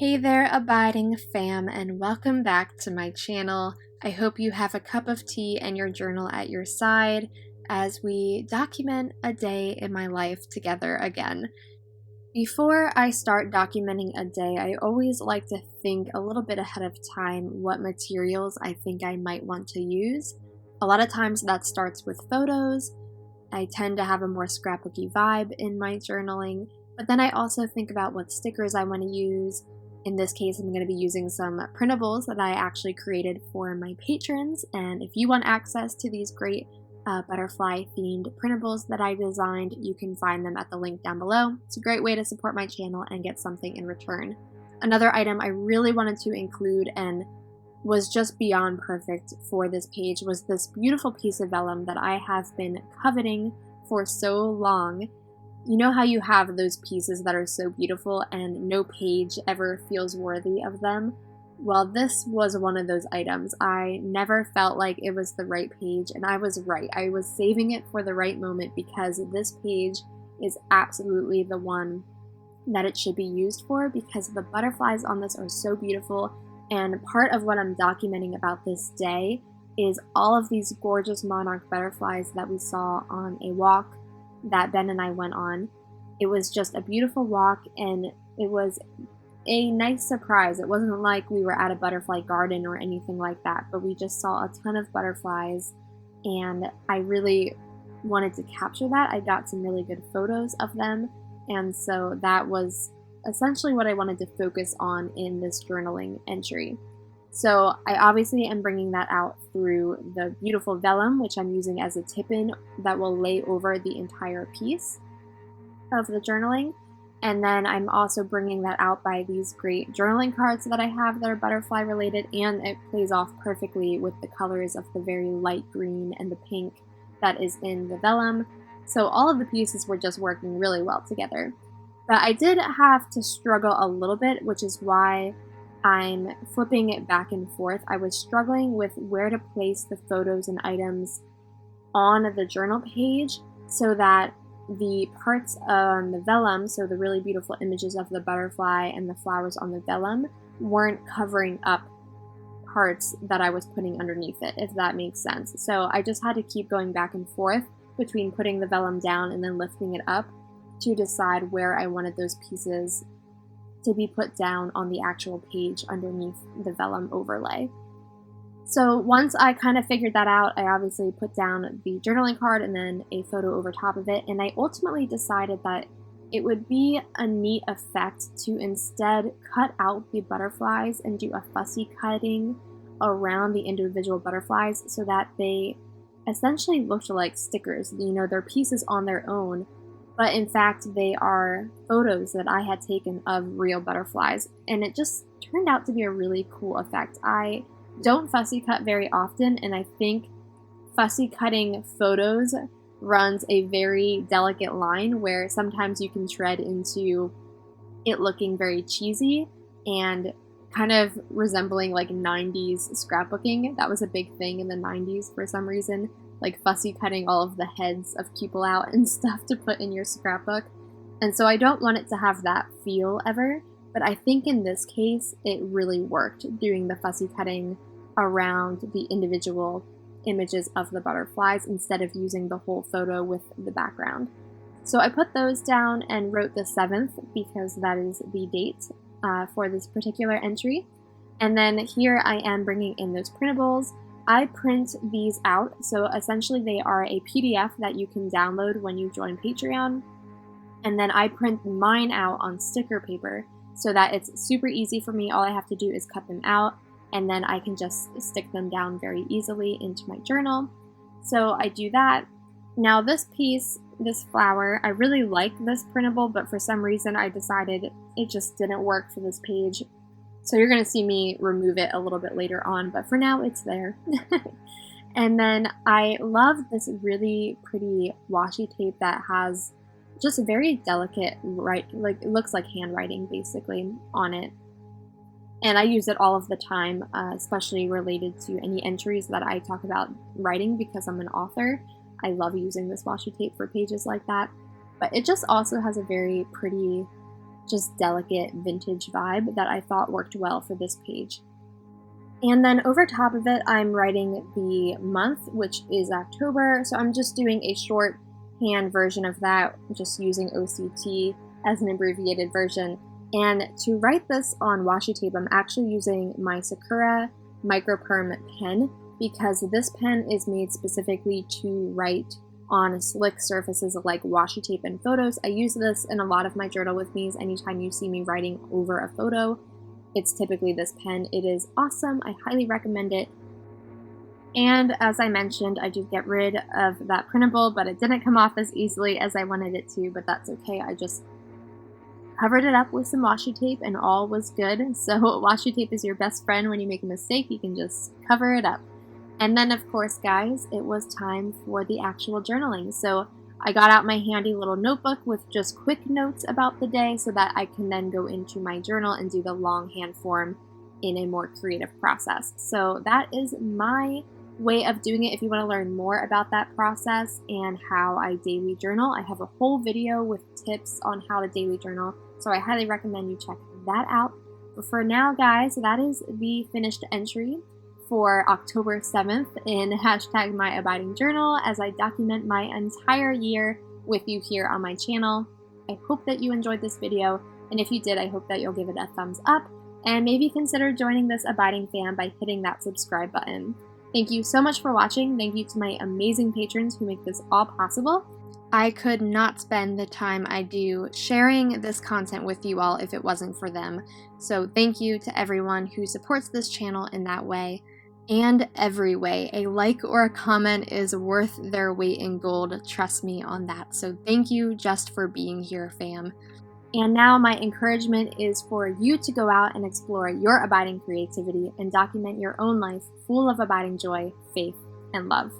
Hey there, Abiding fam, and welcome back to my channel. I hope you have a cup of tea and your journal at your side as we document a day in my life together again. Before I start documenting a day, I always like to think a little bit ahead of time what materials I think I might want to use. A lot of times that starts with photos. I tend to have a more scrapbooky vibe in my journaling, but then I also think about what stickers I want to use. In this case, I'm going to be using some printables that I actually created for my patrons, and if you want access to these great butterfly themed printables that I designed, you can find them at the link down below. It's a great way to support my channel and get something in return. Another item I really wanted to include and was just beyond perfect for this page was this beautiful piece of vellum that I have been coveting for so long. You know how you have those pieces that are so beautiful and no page ever feels worthy of them? Well, this was one of those items. I never felt like it was the right page, and I was right. I was saving it for the right moment because this page is absolutely the one that it should be used for, because the butterflies on this are so beautiful, and part of what I'm documenting about this day is all of these gorgeous monarch butterflies that we saw on a walk that Ben and I went on. It was just a beautiful walk, and it was a nice surprise. It wasn't like we were at a butterfly garden or anything like that, but we just saw a ton of butterflies, and I really wanted to capture that. I got some really good photos of them, and so that was essentially what I wanted to focus on in this journaling entry. So I obviously am bringing that out through the beautiful vellum, which I'm using as a tip-in that will lay over the entire piece of the journaling. And then I'm also bringing that out by these great journaling cards that I have that are butterfly related, and it plays off perfectly with the colors of the very light green and the pink that is in the vellum. So all of the pieces were just working really well together. But I did have to struggle a little bit, which is why I'm flipping it back and forth. I was struggling with where to place the photos and items on the journal page so that the parts on the vellum, so the really beautiful images of the butterfly and the flowers on the vellum, weren't covering up parts that I was putting underneath it, if that makes sense. So I just had to keep going back and forth between putting the vellum down and then lifting it up to decide where I wanted those pieces to be put down on the actual page underneath the vellum overlay. So once I kind of figured that out, I obviously put down the journaling card and then a photo over top of it, and I ultimately decided that it would be a neat effect to instead cut out the butterflies and do a fussy cutting around the individual butterflies so that they essentially looked like stickers. You know, they're pieces on their own, but in fact they are photos that I had taken of real butterflies, and it just turned out to be a really cool effect. I don't fussy cut very often, and I think fussy cutting photos runs a very delicate line where sometimes you can tread into it looking very cheesy and kind of resembling like 90s scrapbooking. That was a big thing in the 90s for some reason, like fussy cutting all of the heads of people out and stuff to put in your scrapbook. And so I don't want it to have that feel ever, but I think in this case it really worked, doing the fussy cutting around the individual images of the butterflies instead of using the whole photo with the background. So I put those down and wrote the 7th because that is the date for this particular entry. And then here I am bringing in those printables. I print these out, so essentially they are a PDF that you can download when you join Patreon, and then I print mine out on sticker paper so that it's super easy for me. All I have to do is cut them out, and then I can just stick them down very easily into my journal. So I do that. Now this piece, this flower, I really like this printable, but for some reason I decided it just didn't work for this page. So you're going to see me remove it a little bit later on, but for now it's there. And then I love this really pretty washi tape that has just a very delicate, like it looks like handwriting basically on it. And I use it all of the time, especially related to any entries that I talk about writing because I'm an author. I love using this washi tape for pages like that. But it just also has a very pretty just delicate vintage vibe that I thought worked well for this page. And then over top of it, I'm writing the month, which is October. So I'm just doing a shorthand version of that, just using OCT as an abbreviated version. And to write this on washi tape, I'm actually using my Sakura Microperm pen, because this pen is made specifically to write on slick surfaces like washi tape and photos. I use this in a lot of my journal with me's. Anytime you see me writing over a photo, it's typically this pen. It is awesome. I highly recommend it. And as I mentioned, I did get rid of that printable, but it didn't come off as easily as I wanted it to, but that's okay. I just covered it up with some washi tape and all was good. So washi tape is your best friend. When you make a mistake, you can just cover it up. And then of course, guys, it was time for the actual journaling. So I got out my handy little notebook with just quick notes about the day so that I can then go into my journal and do the longhand form in a more creative process. So that is my way of doing it. If you want to learn more about that process and how I daily journal, I have a whole video with tips on how to daily journal. So I highly recommend you check that out. But for now, guys, that is the finished entry for October 7th in #MyAbidingJournal as I document my entire year with you here on my channel. I hope that you enjoyed this video, and if you did, I hope that you'll give it a thumbs up and maybe consider joining this Abiding fam by hitting that subscribe button. Thank you so much for watching. Thank you to my amazing patrons who make this all possible. I could not spend the time I do sharing this content with you all if it wasn't for them. So thank you to everyone who supports this channel in that way. And every way. A like or a comment is worth their weight in gold, trust me on that. So thank you just for being here, fam. And now my encouragement is for you to go out and explore your abiding creativity and document your own life full of abiding joy, faith, and love.